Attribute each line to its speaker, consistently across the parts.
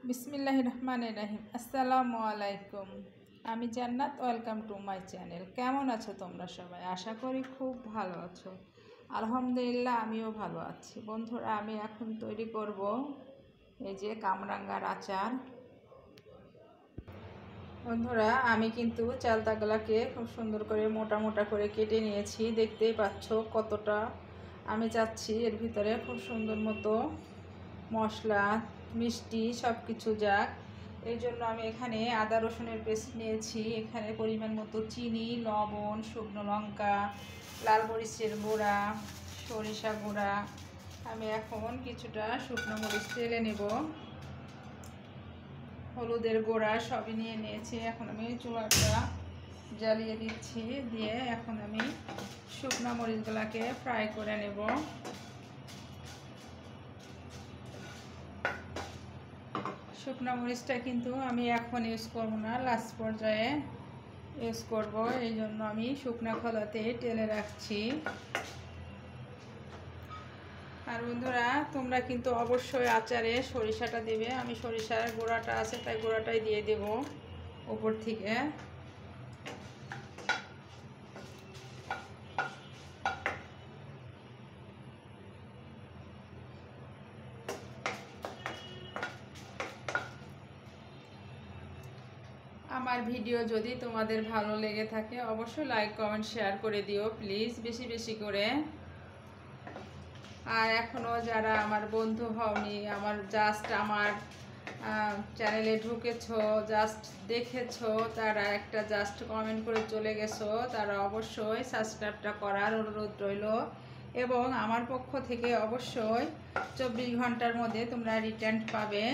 Speaker 1: বিসমিল্লাহির রহমানির রহিম। আসসালামু আলাইকুম। আমি জান্নাত, ওয়েলকাম টু মাই চ্যানেল। কেমন আছো তোমরা সবাই? আশা করি খুব ভালো আছো। আলহামদুলিল্লাহ, আমিও ভালো আছি। বন্ধুরা, আমি এখন তৈরি করব এই যে কামরাঙ্গার আচার। বন্ধুরা, আমি কিন্তু চালতাগুলাকে খুব সুন্দর করে মোটা মোটা করে কেটে নিয়েছি। দেখতেই পাচ্ছ কতটা আমি চাচ্ছি এর ভিতরে খুব সুন্দর মতো মশলা, মিষ্টি সব কিছু যাক। এই জন্য আমি এখানে আদা রসুনের পেস্ট নিয়েছি। এখানে পরিমাণ মতো চিনি, লবণ, শুকনো লঙ্কা, লাল মরিচের গুঁড়া, সরিষা গুঁড়া। আমি এখন কিছুটা শুকনো মরিচ তেলে নেব, হলুদের গুঁড়া সবই নিয়ে নিয়েছি। এখন আমি চুলাটা জ্বালিয়ে দিচ্ছি, দিয়ে এখন আমি শুকনো মরিচগুলোকে ফ্রাই করে নেব। শুকনো মরিচটা কিন্তু আমি এখন ইউজ করব না, লাস্ট পর্যায়ে ইউজ করব। এই জন্য আমি শুকনো খোলাতে টেলে রাখছি। আর বন্ধুরা, তোমরা কিন্তু অবশ্যই আচারে সরিষাটা দেবে। আমি সরিষার গুঁড়াটা আছে তাই গুঁড়াটাই দিয়ে দেব উপর থেকে। আমার ভিডিও যদি তোমাদের ভালো লেগে থাকে অবশ্যই লাইক, কমেন্ট, শেয়ার করে দিও প্লিজ, বেশি বেশি করে। আর এখনও যারা আমার বন্ধু হওনি, আমার আমার চ্যানেলে ঢুকেছো, জাস্ট দেখেছো, তারা একটা জাস্ট কমেন্ট করে চলে গেছো, তারা অবশ্যই সাবস্ক্রাইবটা করার অনুরোধ রইল। এবং আমার পক্ষ থেকে অবশ্যই 24 ঘন্টার মধ্যে তোমরা রিটার্ন পাবে,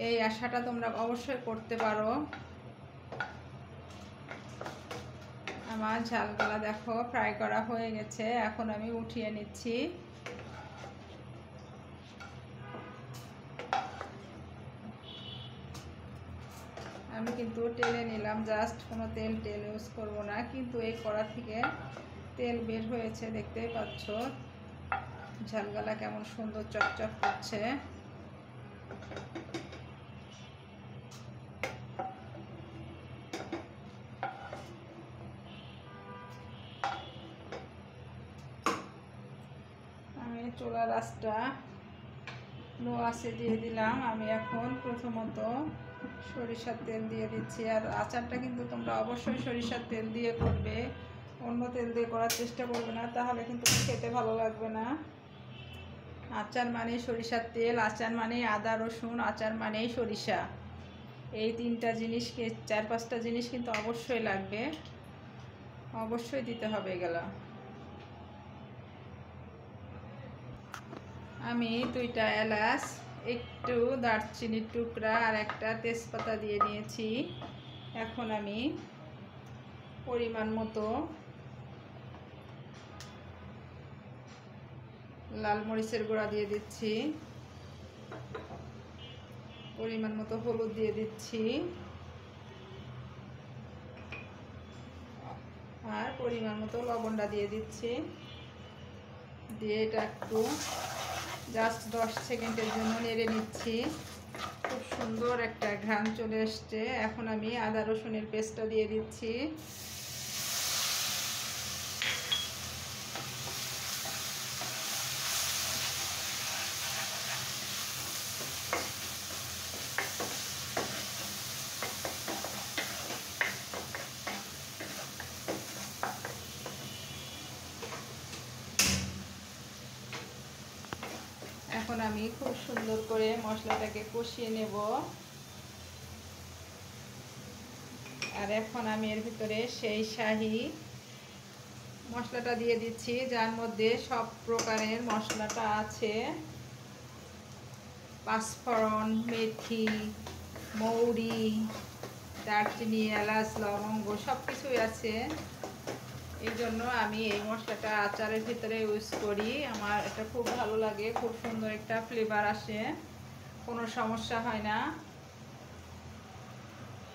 Speaker 1: এই আশাটা তোমরা অবশ্যই করতে পারো। আমার ঝালগুলা দেখো ফ্রাই করা হয়ে গেছে, এখন আমি উঠিয়ে নিচ্ছি। আমি কিন্তু টেলে নিলাম, জাস্ট কোনো তেল ইউজ করব না। কিন্তু এই কড়া থেকে তেল বের হয়েছে, দেখতেই পাচ্ছ ঝালগালা কেমন সুন্দর চকচক করছে। আমি চুলার আঁচটা লো আঁচে দিয়ে দিলাম। আমি এখন প্রথমত সরিষার তেল দিয়ে দিচ্ছি। আর আচারটা কিন্তু তোমরা অবশ্যই সরিষার তেল দিয়ে করবে, অন্য তেল দিয়ে করার চেষ্টা করবে না, তাহলে কিন্তু খেতে ভালো লাগবে না। আচার মানে সরিষার তেল, আচার মানে আদা রসুন, আচার মানেই সরিষা। এই তিনটা জিনিসকে, 4-5টা জিনিস কিন্তু অবশ্যই লাগবে, অবশ্যই দিতে হবে এগুলো। আমি 2টা এলাচ, একটু দারচিনির টুকরা আর একটা তেজপাতা দিয়ে নিয়েছি। এখন আমি পরিমাণ মতো লাল মরিচের গুঁড়া দিয়ে দিচ্ছি, পরিমাণ মতো হলুদ দিয়ে দিচ্ছি, আর পরিমাণ মতো লবণটা দিয়ে দিচ্ছি। দিয়ে এটা একটু জাস্ট 10 সেকেন্ডের জন্য নেড়ে নিচ্ছি। খুব সুন্দর একটা ঘ্রাণ চলে এসছে। এখন আমি আদা রসুনের পেস্টটা দিয়ে দিচ্ছি। এখন আমি খুব সুন্দর করে মশলাটাকে কষিয়ে নেব। আর এখন আমি এর ভিতরে সেই শাহি মশলাটা দিয়ে দিচ্ছি, যার মধ্যে সব প্রকারের মশলাটা আছে। পাঁচফোড়ন, মেথি, মৌরি, দারচিনি, এলাচ, লবঙ্গ সব কিছুই আছে। এই জন্য আমি এই মশলাটা আচারের ভিতরে ইউজ করি। আমার এটা খুব ভালো লাগে, খুব সুন্দর একটা ফ্লেভার আসে, কোনো সমস্যা হয় না।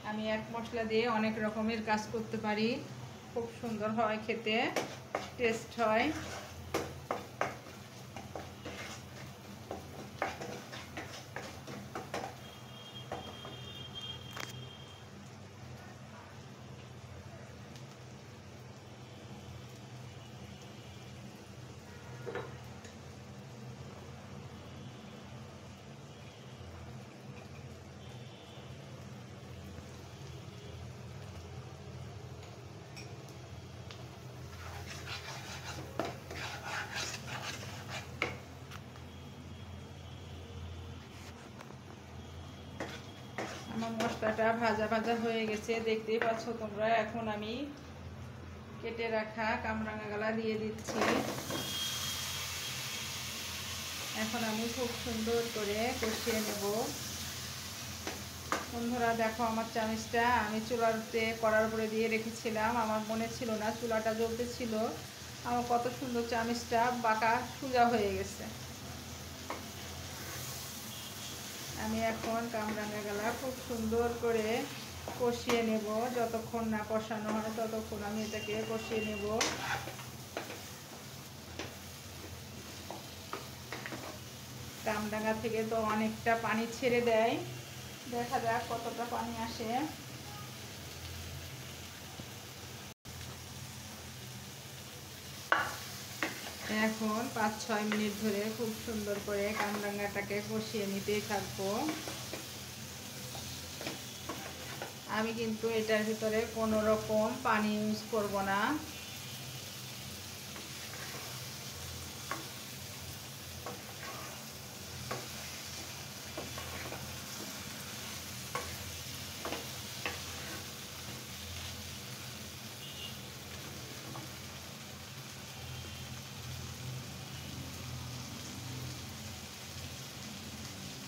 Speaker 1: আমি এক মশলা দিয়ে অনেক রকমের কাজ করতে পারি, খুব সুন্দর হয় খেতে, টেস্ট হয়। আমার মশলাটা ভাজা ভাজা হয়ে গেছে, দেখতেই পাচ্ছ তোমরা। এখন আমি কেটে রাখা কামরাঙা গলা দিয়ে দিচ্ছি। এখন আমি খুব সুন্দর করে কষিয়ে নেব। বন্ধুরা দেখো, আমার চামিচটা আমি চুলাতে কড়ার উপরে দিয়ে রেখেছিলাম, আমার মনে ছিল না চুলাটা জ্বলতে ছিল। আমার কত সুন্দর চামিচটা বাঁকা সোজা হয়ে গেছে। আমি এখন কামরাঙা গলা খুব সুন্দর করে কষিয়ে নেব। যতক্ষণ না কষানো হয় ততক্ষণ আমি এটাকে কষিয়ে নেব। কামরাঙা থেকে তো অনেকটা পানি ছেড়ে দেয়, দেখা যাক কতটা পানি আসে। এখন 5-6 মিনিট ধরে খুব সুন্দর করে কামরাঙাটাকে কষিয়ে নিতেই থাকবো। আমি কিন্তু এটার ভিতরে কোনো রকম পানি ইউজ করব না।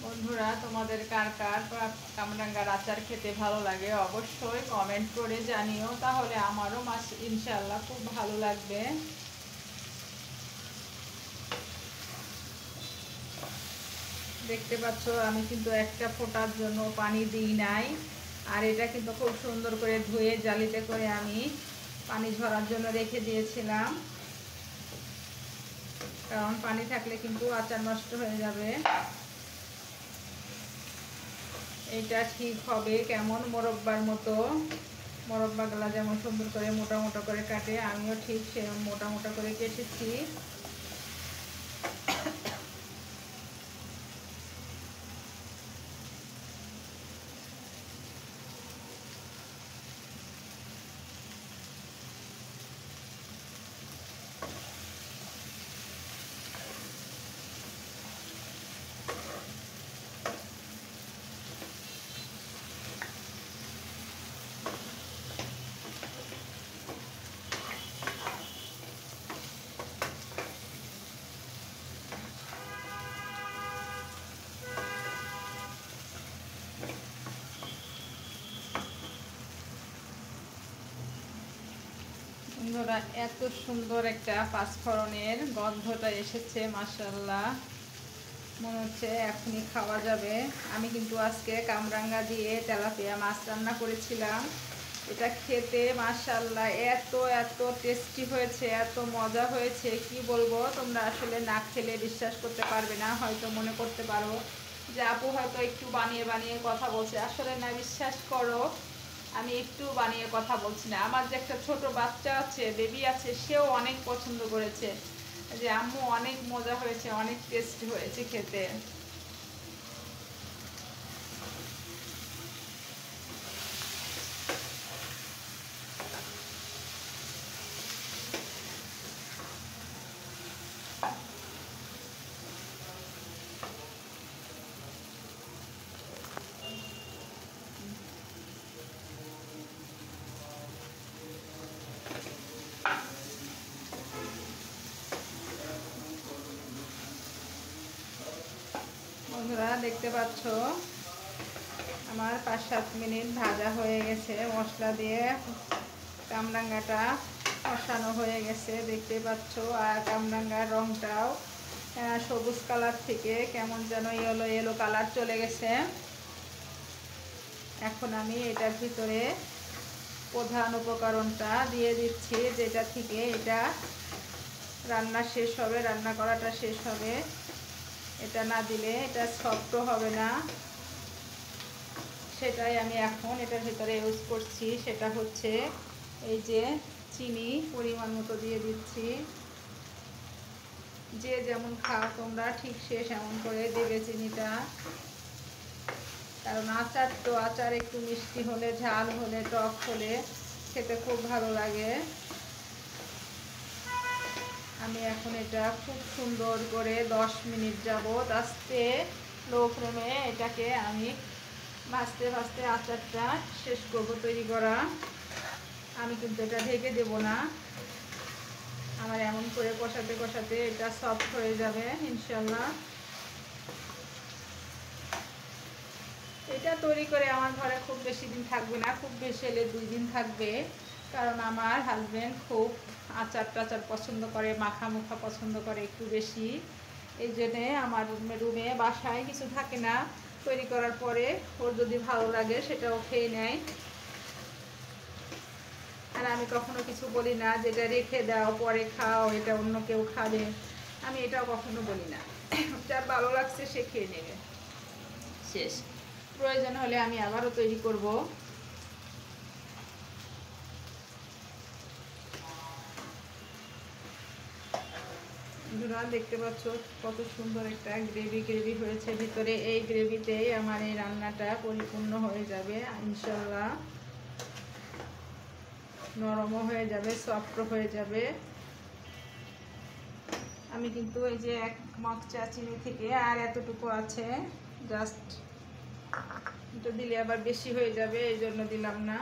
Speaker 1: বন্ধুরা, তোমাদের কার কার কামরাঙ্গার আচার খেতে ভালো লাগে অবশ্যই কমেন্ট করে জানিও, তাহলে আমারও ইনশাআল্লাহ খুব ভালো লাগবে। দেখতে পাচ্ছ আমি কিন্তু একটা ফোঁটার জন্য পানি দিই নাই। আর এটা কিন্তু খুব সুন্দর করে ধুয়ে জালিতে করে আমি পানি ঝরার জন্য রেখে দিয়েছিলাম, কারণ পানি থাকলে কিন্তু আচার নষ্ট হয়ে যাবে। এটা ঠিক হবে কেমন মোরব্বার মতো। মোরব্বাগুলা যেমন সুন্দর করে মোটা মোটা করে কাটে, আমিও ঠিক সেরকম মোটা মোটা করে কেটেছি। বন্ধুরা, এত সুন্দর একটা পাঁচফোড়নের গন্ধটা এসেছে, মাশাআল্লাহ, মনে হচ্ছে এখনই খাওয়া যাবে। আমি কিন্তু আজকে কামরাঙ্গা দিয়ে তেলাপিয়া মাছ রান্না করেছিলাম। এটা খেতে মাশাআল্লাহ এত এত টেস্টি হয়েছে, এত মজা হয়েছে, কি বলবো। তোমরা আসলে না খেলে বিশ্বাস করতে পারবে না। হয়তো মনে করতে পারো যে আপু হয়তো একটু বানিয়ে বানিয়ে কথা বলছে, আসলে না, বিশ্বাস করো আমি একটু বানিয়ে কথা বলছি না। আমার যে একটা ছোট বাচ্চা আছে, বেবি আছে, সেও অনেক পছন্দ করেছে যে আম্মু অনেক মজা হয়েছে, অনেক টেস্টি হয়েছে খেতে। বন্ধুরা দেখতে পাচ্ছ আমার 5-7 মিনিট ভাজা হয়ে গেছে, মশলা দিয়ে কামরাঙ্গাটা কষানো হয়ে গেছে, দেখতে পাচ্ছ। আর কামরাঙ্গার রংটাও সবুজ কালার থেকে কেমন যেন ইয়েলো ইয়েলো কালার চলে গেছে। এখন আমি এটার ভিতরে প্রধান উপকরণটা দিয়ে দিচ্ছি, যেটা থেকে এটা রান্না শেষ হবে, রান্না করাটা শেষ হবে। এটা না দিলে এটা সফটও হবে না, সেটাই আমি এখন এটার ভিতরে ইউজ করছি। সেটা হচ্ছে এই যে চিনি পরিমাণ মতো দিয়ে দিচ্ছি। যে যেমন খাও তোমরা ঠিক সে সেমন করে দেবে চিনিটা, কারণ আচার তো আচার একটু মিষ্টি হলে, ঝাল হলে, টক হলে খেতে খুব ভালো লাগে। আমি এখন এটা খুব সুন্দর করে 10 মিনিট যাবত আস্তে লো ফ্লেমে এটাকে আমি ভাজতে ভাজতে আচারটা শেষ করব তৈরি করা। আমি কিন্তু এটা ঢেকে দেব না, আমার এমন করে কষাতে কষাতে এটা সফট হয়ে যাবে ইনশাল্লাহ। এটা তৈরি করে আমার ঘরে খুব বেশি দিন থাকবে না, খুব বেশি হলে 2 দিন থাকবে, কারণ আমার হাজব্যান্ড খুব আচার টাচার পছন্দ করে, মাখা মুখা পছন্দ করে একটু বেশি। এই জন্যে আমার রুমে বাসায় কিছু থাকে না, তৈরি করার পরে ওর যদি ভালো লাগে সেটাও খেয়ে নেয়। আর আমি কখনো কিছু বলি না যেটা রেখে দাও পরে খাও, এটা অন্য কেউ খাবে, আমি এটাও কখনো বলি না। যার ভালো লাগছে সে খেয়ে নেবে, শেষ। প্রয়োজন হলে আমি আবারও তৈরি করব। দেখতে পাচ্ছ কত সুন্দর একটা গ্রেভি হয়েছে ভিতরে। এই গ্রেভিতেই আমার এই রান্নাটা পরিপূর্ণ হয়ে যাবে ইনশাল্লাহ, নরমও হয়ে যাবে, সফট হয়ে যাবে। আমি কিন্তু এই যে 1 মগ চা চিনি থেকে আর এতটুকু আছে, জাস্ট এটা দিলে আবার বেশি হয়ে যাবে, এই জন্য দিলাম না।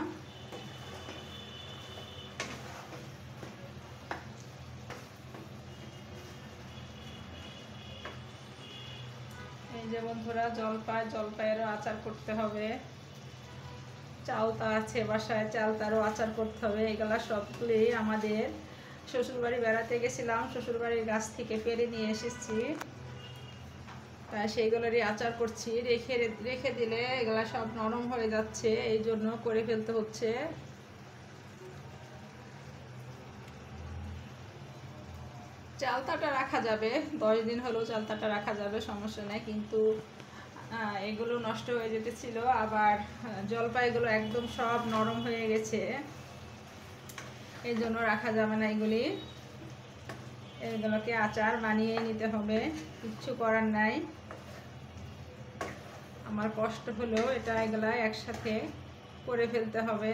Speaker 1: এই যে বন্ধুরা জলপাইয়েরও আচার করতে হবে, চালতা আছে বাসায়, চালতারও আচার করতে হবে। এগুলা সবগুলোই আমাদের শ্বশুরবাড়ি বেড়াতে গেছিলাম, শ্বশুরবাড়ির গাছ থেকে পেরে নিয়ে এসেছি, তাই সেইগুলোরই আচার করছি। রেখে দিলে এগুলা সব নরম হয়ে যাচ্ছে, এই জন্য করে ফেলতে হচ্ছে। চালতাটা রাখা যাবে, 10 দিন হলেও চালতাটা রাখা যাবে, সমস্যা নেই, কিন্তু এগুলো নষ্ট হয়ে যেতেছিল। আবার জলপাইগুলো একদম সব নরম হয়ে গেছে, এই জন্য রাখা যাবে না। এগুলোকে আচার বানিয়ে নিতে হবে, কিচ্ছু করার নাই। আমার কষ্ট হলেও এগুলা একসাথে করে ফেলতে হবে।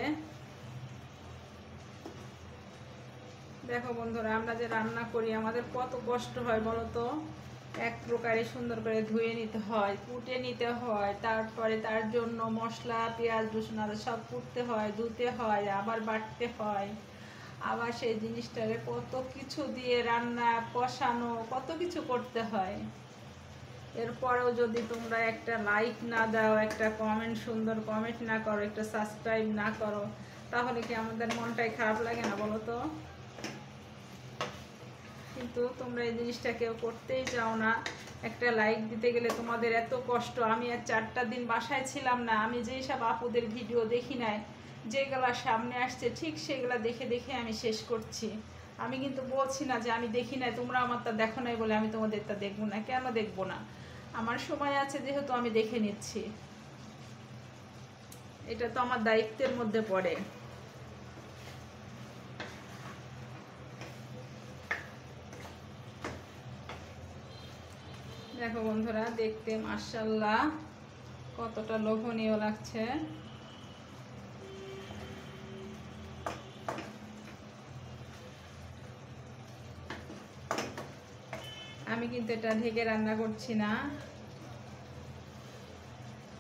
Speaker 1: দেখো বন্ধুরা, আমরা যে রান্না করি আমাদের কত কষ্ট হয় বলো তো। এক প্রকারে সুন্দর করে ধুয়ে নিতে হয়, কুটে নিতে হয়, তারপরে তার জন্য মশলা পেঁয়াজ রসুন আদা সব কুটতে হয়, ধুতে হয়, আবার বাটতে হয়, আবার সেই জিনিসটারে কত কিছু দিয়ে রান্না কষানো কত কিছু করতে হয়। এরপরেও যদি তোমরা একটা লাইক না দাও, একটা কমেন্ট, সুন্দর কমেন্ট না করো, একটা সাবস্ক্রাইব না করো, তাহলে কি আমাদের মনটাই খারাপ লাগে না বলো তো। কিন্তু তোমরা এই জিনিসটা কেউ করতেই চাও না, একটা লাইক দিতে গেলে তোমাদের এত কষ্ট। আমি আর 4টা দিন বাসায় ছিলাম না, আমি যেই সব আপুদের ভিডিও দেখি নাই, যেগুলা সামনে আসছে ঠিক সেগুলা দেখে দেখে আমি শেষ করছি। আমি কিন্তু বলছি না যে আমি দেখি নাই, তোমরা আমারটা দেখো নাই বলে আমি তোমাদেরটা দেখবো না, কেন দেখবো না, আমার সময় আছে যেহেতু আমি দেখে নিচ্ছি, এটা তো আমার দায়িত্বের মধ্যে পড়ে। দেখো বন্ধুরা, দেখতে মাশাআল্লাহ কতটা লোভনীয় লাগছে। আমি কিন্তু এটা ঢেকে রান্না করছি না,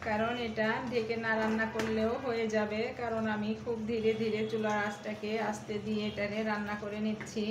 Speaker 1: কারণ এটা ঢেকে না রান্না করলেও হয়ে যাবে, কারণ আমি খুব ধীরে ধীরে চুলার আঁচটাকে আস্তে দিয়ে এটাকে রান্না করে নিচ্ছি।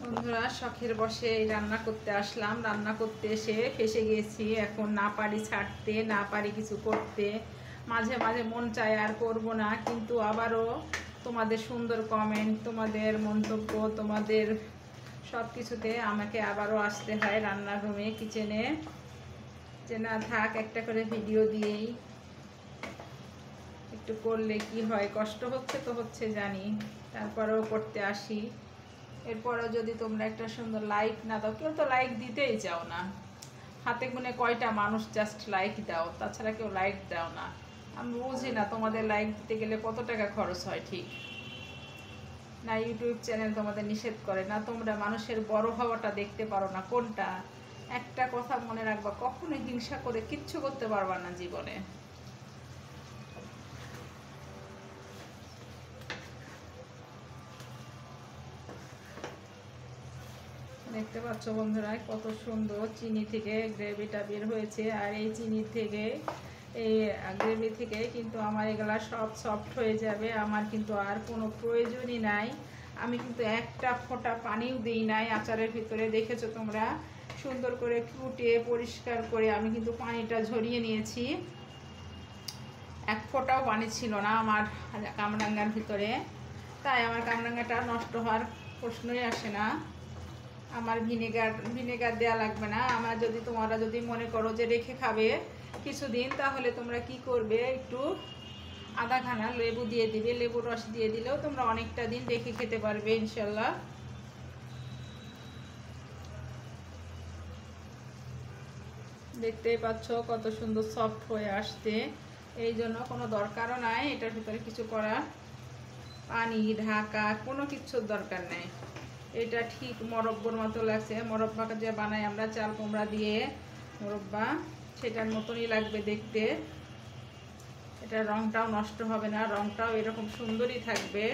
Speaker 1: বন্ধুরা, শখের বসে রান্না করতে আসলাম, রান্না করতে এসে ফেঁসে গেছি, এখন না পারি ছাড়তে, না পারি কিছু করতে। মাঝে মাঝে মন চায় আর করব না, কিন্তু আবারও তোমাদের সুন্দর কমেন্ট, তোমাদের মন্তব্য, তোমাদের সব কিছুতে আমাকে আবারও আসতে হয় রান্নার রুমে, কিচেনে। যে না থাক, একটা করে ভিডিও দিয়েই একটু করলে কি হয়, কষ্ট হচ্ছে তো হচ্ছে জানি, তারপরেও করতে আসি। এরপরেও যদি তোমরা একটা সুন্দর লাইক না দাও, কেউ তো লাইক দিতেই চাও না, হাতে গুনে কয়টা মানুষ জাস্ট লাইক দাও, তাছাড়া কেউ লাইক দাও না। আমি বুঝি না তোমাদের লাইক দিতে গেলে কত টাকা খরচ হয়, ঠিক না ইউটিউব চ্যানেল তোমাদের নিষেধ করে না, তোমরা মানুষের বড় হওয়াটা দেখতে পারো না, কোনটা একটা কথা মনে রাখবা, কখনো হিংসা করে কিচ্ছু করতে পারবা না জীবনে। দেখতে পাচ্ছ বন্ধুরা কত সুন্দর চিনি থেকে গ্রেভিটা বের হয়েছে। আর এই চিনি থেকে, এই গ্রেভি থেকে কিন্তু আমার এগুলা সব সফট হয়ে যাবে। আমার কিন্তু আর কোনো প্রয়োজনই নাই। আমি কিন্তু একটা ফোঁটা পানিও দিই নাই আচারের ভিতরে। দেখেছো তোমরা, সুন্দর করে ফুটিয়ে পরিষ্কার করে আমি কিন্তু পানিটা ঝরিয়ে নিয়েছি। এক ফোঁটাও পানি ছিল না আমার কামরাঙ্গার ভিতরে, তাই আমার কামরাঙ্গাটা নষ্ট হওয়ার প্রশ্নই আসে না। আমার ভিনেগার দেওয়া লাগবে না। আমার যদি তোমরা যদি মনে করো যে রেখে খাবে কিছুদিন, তাহলে তোমরা কি করবে, একটু আধাখানা লেবু দিয়ে দিবে। লেবুর রস দিয়ে দিলেও তোমরা অনেকটা দিন রেখে খেতে পারবে ইনশাল্লাহ। দেখতেই পাচ্ছ কত সুন্দর সফট হয়ে আসছে। এই জন্য কোনো দরকারও নাই এটার ভিতরে কিছু করা, পানি ঢাকা কোনো কিছুর দরকার নেই। এটা ঠিক মোরব্বার মতো লাগছে। মোরব্বা যে বানাই আমরা চাল কুমড়া দিয়ে মোরব্বা, সেটার মতনই লাগবে দেখতে। এটা রংটাও নষ্ট হবে না, রংটাও এরকম সুন্দরই থাকবে।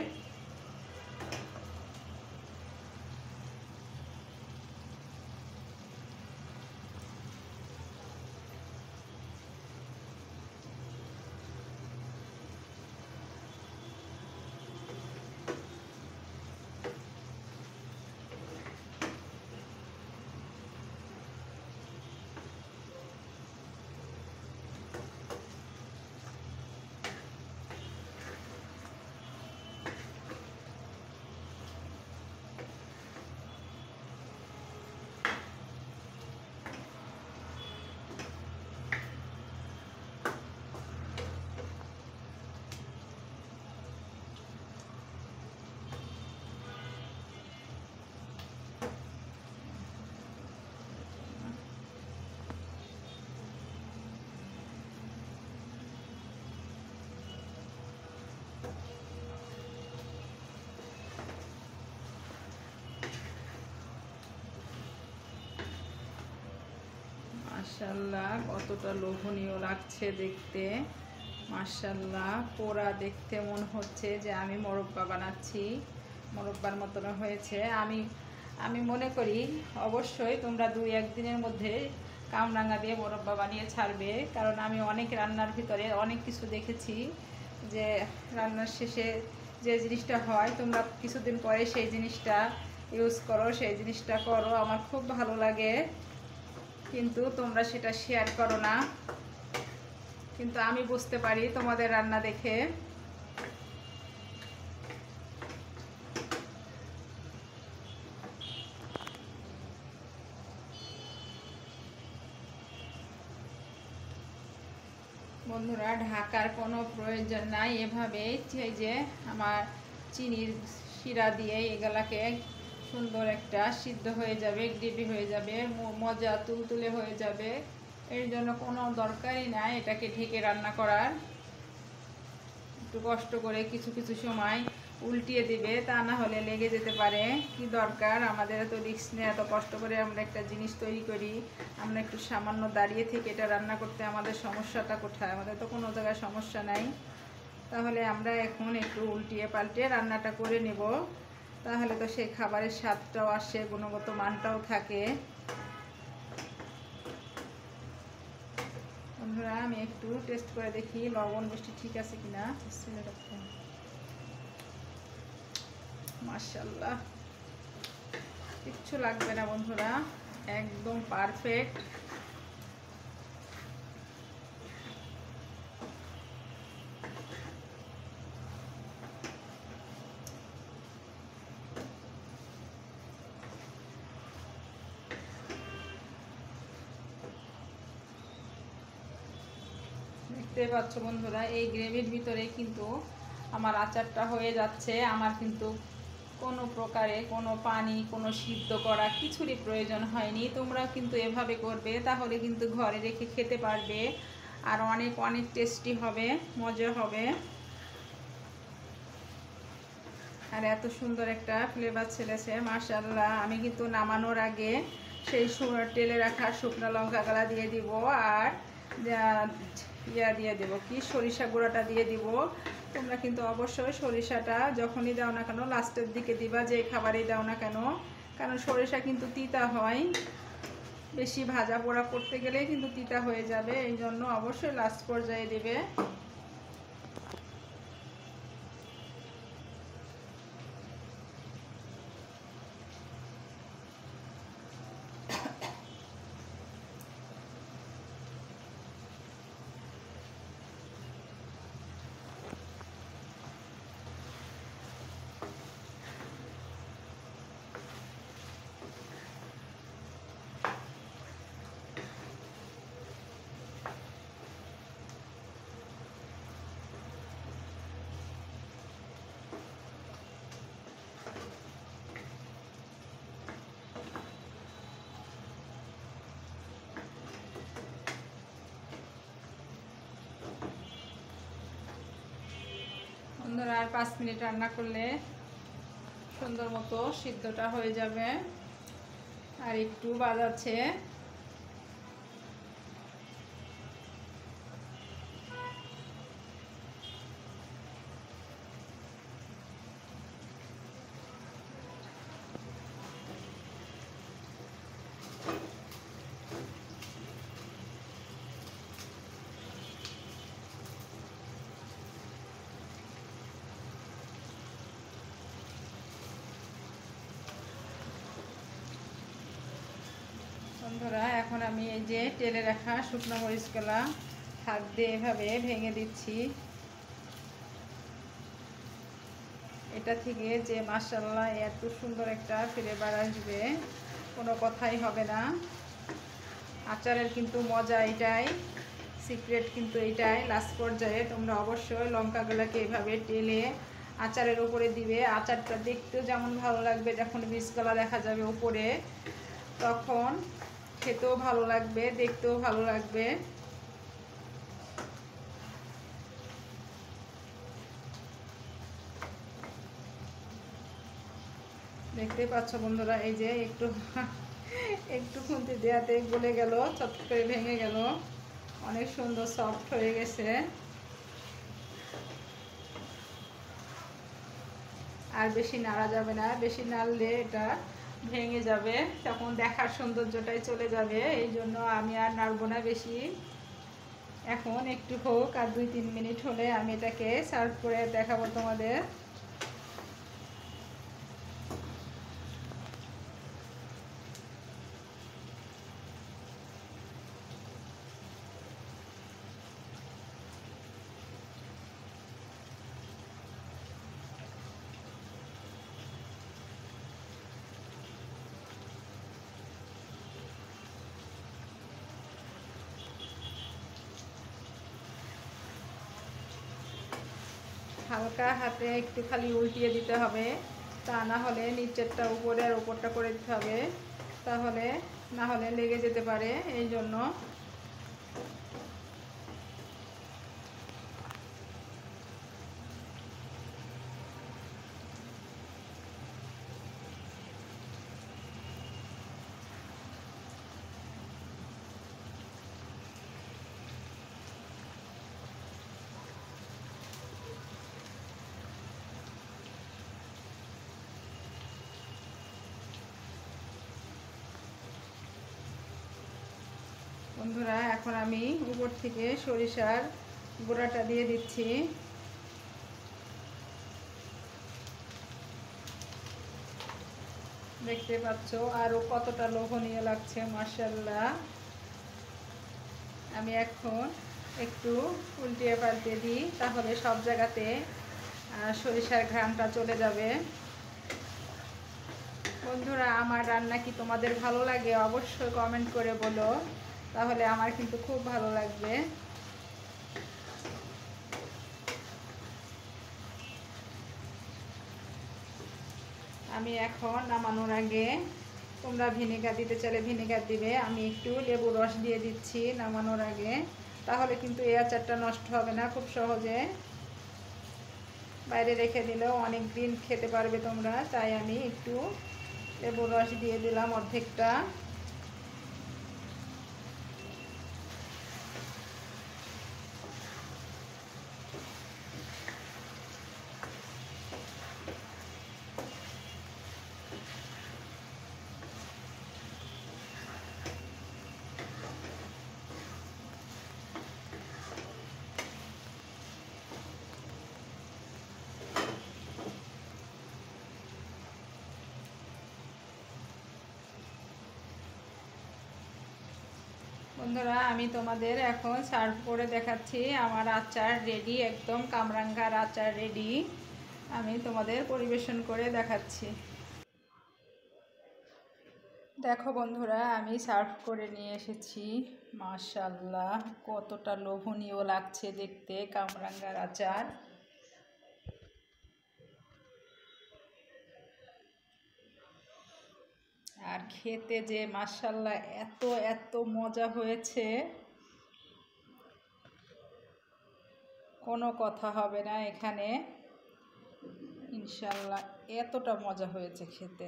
Speaker 1: মাশাআল্লাহ কতটা লোভনীয় লাগছে দেখতে। মাশাআল্লাহ পোড়া দেখতে মনে হচ্ছে যে আমি মোরব্বা বানাচ্ছি, মোরব্বার মতন হয়েছে। আমি মনে করি অবশ্যই তোমরা 2-1 দিনের মধ্যে কামরাঙা দিয়ে মোরব্বা বানিয়ে ছাড়বে। কারণ আমি অনেক রান্নার ভিতরে অনেক কিছু দেখেছি যে রান্নার শেষে যে জিনিসটা হয়, তোমরা কিছুদিন পরে সেই জিনিসটা ইউজ করো, সেই জিনিসটা করো, আমার খুব ভালো লাগে। কিন্তু তোমরা সেটা শেয়ার করো না। কিন্তু আমি বুঝতে পারি তোমাদের রান্না দেখে। বন্ধুরা ঢাকার কোনো প্রয়োজন নাই। এভাবে এই যে আমার চিনির শিরা দিয়ে এগুলাকে সুন্দর একটা সিদ্ধ হয়ে যাবে, গ্রেভি হয়ে যাবে, মজা তুলতুলে হয়ে যাবে। এর জন্য কোনো দরকারই নাই এটাকে ঢেকে রান্না করার। একটু কষ্ট করে কিছু কিছু সময় উল্টিয়ে দিবে, তা না হলে লেগে যেতে পারে। কি দরকার আমাদের এত রিস্ক নিয়ে, এত কষ্ট করে আমরা একটা জিনিস তৈরি করি। আমরা একটু সামান্য দাঁড়িয়ে থেকে এটা রান্না করতে আমাদের সমস্যাটা কোথায়? আমাদের তো কোনো জায়গায় সমস্যা নাই। তাহলে আমরা এখন একটু উল্টিয়ে পাল্টিয়ে রান্নাটা করে নেব, তাহলে তো সেই খাবারের স্বাদটাও আসে, গুণগত মানটাও থাকে। বন্ধুরা আমি একটু টেস্ট করে দেখি লবণ মিষ্টি ঠিক আছে কিনা। মাশাআল্লাহ কিচ্ছু লাগবে না বন্ধুরা, একদম পারফেক্ট। দেখতে পাচ্ছ বন্ধুরা, এই গ্রেভির ভিতরে কিন্তু আমার আচারটা হয়ে যাচ্ছে। আমার কিন্তু কোনো প্রকারে কোনো পানি, কোনো সিদ্ধ করা কিছুরই প্রয়োজন হয়নি। তোমরা কিন্তু এভাবে করবে, তাহলে কিন্তু ঘরে রেখে খেতে পারবে, আর অনেক অনেক টেস্টি হবে, মজা হবে। আর এত সুন্দর একটা ফ্লেভার ছেড়েছে মাশাআল্লাহ। আমি কিন্তু নামানোর আগে সেই তেলে রাখা শুকনো লঙ্কা গালা দিয়ে দিব, আর দিয়ে দেবো কি সরিষা গুঁড়োটা দিয়ে দিব। তোমরা কিন্তু অবশ্যই সরিষাটা যখনই দাও না কেন লাস্টের দিকে দিবা, যে খাবারই দাও না কেন, কারণ সরিষা কিন্তু তিতা হয়, বেশি ভাজা পোড়া করতে গেলে কিন্তু তিতা হয়ে যাবে, এই জন্য অবশ্যই লাস্ট পর্যায়ে দেবে। বন্ধুরা আর 5 মিনিট রান্না করলে সুন্দর মতো সিদ্ধটা হয়ে যাবে। আর একটু বাদ আছে, বন্ধুরা এখন আমি এই যে তেলে রাখা শুকনো মরিচগুলা হাত দিয়ে এভাবে ভেঙে দিচ্ছি। এটা থেকে যে মাশাআল্লাহ এত সুন্দর একটা ফ্লেভার আসবে, কোনো কথাই হবে না। আচারের কিন্তু মজা এটাই, সিক্রেট কিন্তু এটাই। লাস্ট পর্যায়ে তোমরা অবশ্যই লঙ্কাগুলোকে এভাবে টেলে আচারের উপরে দিবে। আচারটা দেখতেও যেমন ভালো লাগবে, যখন বীজগুলা দেখা যাবে উপরে, তখন খেতেও ভালো লাগবে, দেখতেও ভালো লাগবে। দেখতে পাচ্ছ বন্ধুরা, এই যে একটু খুন্তি দেওয়াতে গলে গেল, চট করে ভেঙে গেল, অনেক সুন্দর সফট হয়ে গেছে। আর বেশি নাড়া যাবে না, বেশি নাড়লে এটা ভেঙে যাবে, তখন দেখার সৌন্দর্যটাই চলে যাবে। এই জন্য আমি আর নাড়বো না বেশি। এখন একটু হোক, আর 2-3 মিনিট হলে আমি এটাকে সার্ভ করে দেখাবো তোমাদের। হালকা হাতে একটু খালি উল্টিয়ে দিতে হবে, তা না হলে নিচেরটা উপরে আর উপরটা করে দিতে হবে, তাহলে না হলে লেগে যেতে পারে, এই জন্য। বন্ধুরা এখন আমি উপর থেকে সরিষার গুঁড়াটা দিয়ে দিচ্ছি। দেখতে পাচ্ছ আরো কতটা লোভনীয় লাগছে, মাশাআল্লাহ। আমি এখন একটু উল্টিয়ে পাল্টে দিই, তাহলে সব জায়গাতে সরিষার ঘ্রাণটা চলে যাবে। বন্ধুরা আমার রান্না কি তোমাদের ভালো লাগে অবশ্যই কমেন্ট করে বলো, তাহলে আমার কিন্তু খুব ভালো লাগবে। আমি এখন নামানোর আগে, তোমরা ভিনেগার দিতে চাইলে ভিনেগার দিবে, আমি একটু লেবু রস দিয়ে দিচ্ছি নামানোর আগে, তাহলে কিন্তু এই আচারটা নষ্ট হবে না খুব সহজে। বাইরে রেখে দিলেও অনেক দিন খেতে পারবে তোমরা, তাই আমি একটু লেবু রস দিয়ে দিলাম অর্ধেকটা। বন্ধুরা আমি তোমাদের এখন সার্ভ করে দেখাচ্ছি। আমার আচার রেডি, একদম কামরাঙ্গার আচার রেডি। আমি তোমাদের পরিবেশন করে দেখাচ্ছি। দেখো বন্ধুরা, আমি সার্ভ করে নিয়ে এসেছি। মাশাআল্লাহ, কতটা লোভনীয় লাগছে দেখতে কামরাঙ্গার আচার। আর খেতে যে মাশাআল্লাহ এত এত মজা হয়েছে, কোনো কথা হবে না এখানে। ইনশাআল্লাহ এতটা মজা হয়েছে খেতে।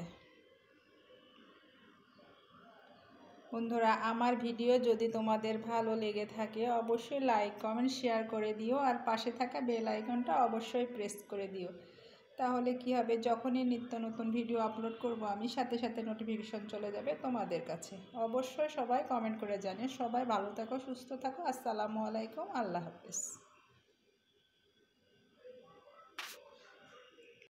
Speaker 1: বন্ধুরা, আমার ভিডিও যদি তোমাদের ভালো লেগে থাকে অবশ্যই লাইক কমেন্ট শেয়ার করে দিও, আর পাশে থাকা বেল আইকনটা অবশ্যই প্রেস করে দিও। তাহলে কি হবে, যখনই নিত্য নতুন ভিডিও আপলোড করব আমি সাথে সাথে নোটিফিকেশন চলে যাবে তোমাদের কাছে। অবশ্যই সবাই কমেন্ট করে জানিয়ে। সবাই ভালো থাকো, সুস্থ থাকো। আসসালামু আলাইকুম, আল্লাহ হাফেজ।